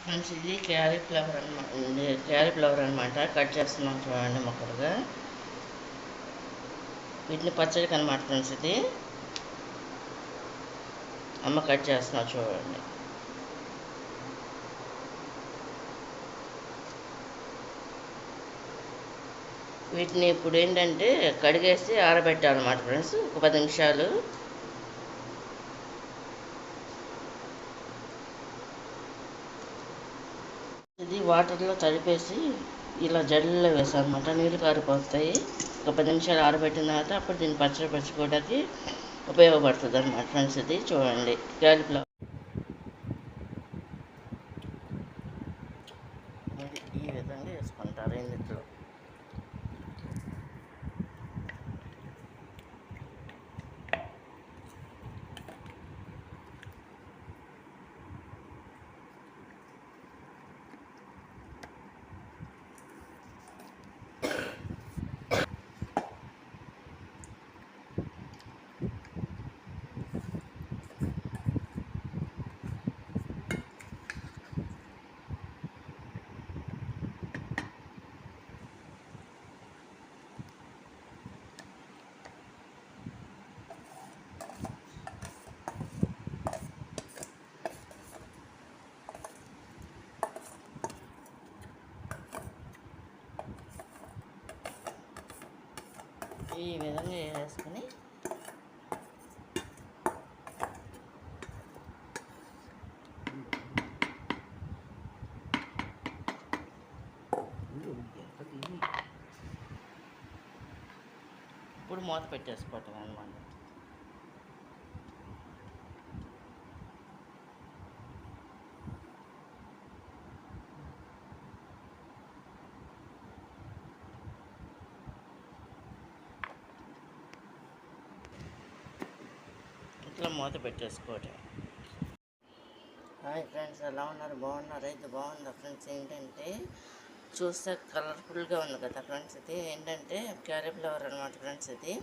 Friends ఇది cauliflower అనమాట. Cut చేస్తున్నాం చూడండి ముక్కలుగా. వీటిని పచ్చడికి అనమాట ఫ్రెండ్స్. ఇది అమ్మ కట్ చేస్తున్నాం చూడండి. వీటిని ఇప్పుడు ఏంటంటే కడిగేసి ఆరబెట్టాలన్నమాట ఫ్రెండ్స్, ఒక 10 నిమిషాలు. ఇది వాటర్లో తడిపేసి ఇలా జల్లులో వేసామన్నమాట. నీళ్ళు కారిపోతాయి. ఒక 10 నిమిషాలు ఆరబెట్టిన తర్వాత అప్పుడు దీన్ని పచ్చడి పెంచుకోవడానికి ఉపయోగపడుతుంది అనమాట ఫ్రెండ్స్. ఇది చూడండి క్యాలీఫ్లవర్ ఈ విధంగా వేసుకుంటారు ఇందులో. ఈ విధంగా వేసుకుని ఇప్పుడు మూత పెట్టేసుకోవటం అనమాట. ఇట్లా మూత పెట్టేసుకోవటం. హాయ్ ఫ్రెండ్స్, ఎలా ఉన్నారు? బాగున్నారు? అయితే బాగుందా ఫ్రెండ్స్? ఏంటంటే చూస్తే కలర్ఫుల్గా ఉంది కదా ఫ్రెండ్స్. ఇది ఏంటంటే క్యాలీఫ్లవర్ అనమాట ఫ్రెండ్స్. ఇది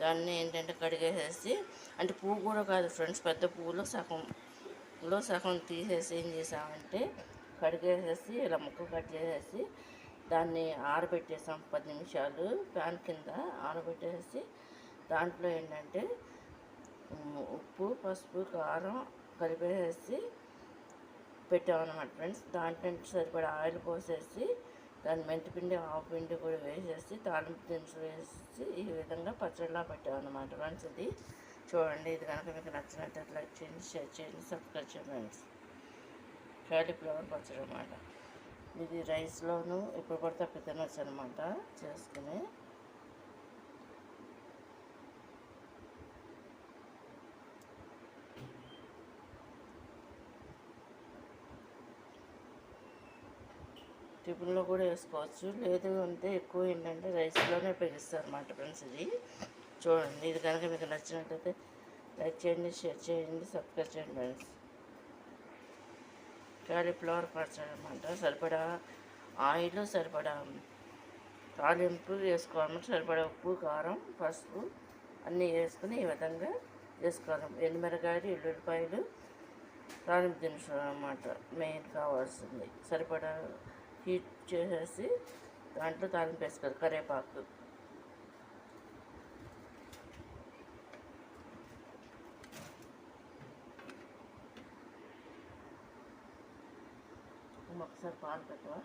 దాన్ని ఏంటంటే కడిగేసేసి, అంటే పువ్వు కూడా కాదు ఫ్రెండ్స్, పెద్ద పువ్వులో సగం తీసేసి ఏం చేసామంటే కడిగేసేసి ఇలా ముక్కలు కట్ చేసేసి దాన్ని ఆరబెట్టేసాం 10 నిమిషాలు ఫ్యాన్ కింద ఆరబెట్టేసి. దాంట్లో ఏంటంటే ఉప్పు, పసుపు, కారం కలిపేసి పెట్టామన్నమాట ఫ్రెండ్స్. దాంట్లో సరిపడా ఆయిల్ పోసేసి దాని మెంతిపిండి, ఆవుపిండి కూడా వేసేసి తాలింపు దినుసులు వేసి ఈ విధంగా పచ్చడిలా పెట్టామన్నమాట ఫ్రెండ్స్. ఇది చూడండి. ఇది కనుక మీకు నచ్చినట్లయితే లైక్ చేయండి, షేర్ చేయండి, సబ్స్క్రైబ్ చేయండి ఫ్రెండ్స్. క్యాలీఫ్లవర్ పచ్చడి అనమాట. ఇది రైస్లోను ఇప్పుడు పడితే అప్పుడు తినొచ్చు అనమాట చేసుకుని. టిఫిన్లో కూడా వేసుకోవచ్చు. లేదు అంటే ఎక్కువ ఏంటంటే రైస్లోనే ఉపయోగిస్తారు అన్నమాట ఫ్రెండ్స్. ఇది చూడండి. ఇది కనుక మీకు నచ్చినట్లయితే లైక్ చేయండి, షేర్ చేయండి, సబ్స్క్రైబ్ చేయండి ఫ్రెండ్స్. క్యాలీఫ్లవర్ పచ్చడి అనమాట. సరిపడా ఆయిల్, సరిపడా తాలింపు వేసుకోవాలన్నమాట. సరిపడా ఉప్పు, కారం, పసుపు అన్నీ వేసుకుని ఈ విధంగా వేసుకోవాలి. ఎండుమిరకాయలు, ఎల్లుల్లిపాయలు, తాలింపు దినుసులు అన్నమాట మెయిన్ కావాల్సింది. సరిపడా హీట్ చేసేసి దాంట్లో తాలింపు వేసుకోవాలి. కరివేపాకు, ఒకసారి పాలు పెట్టవా.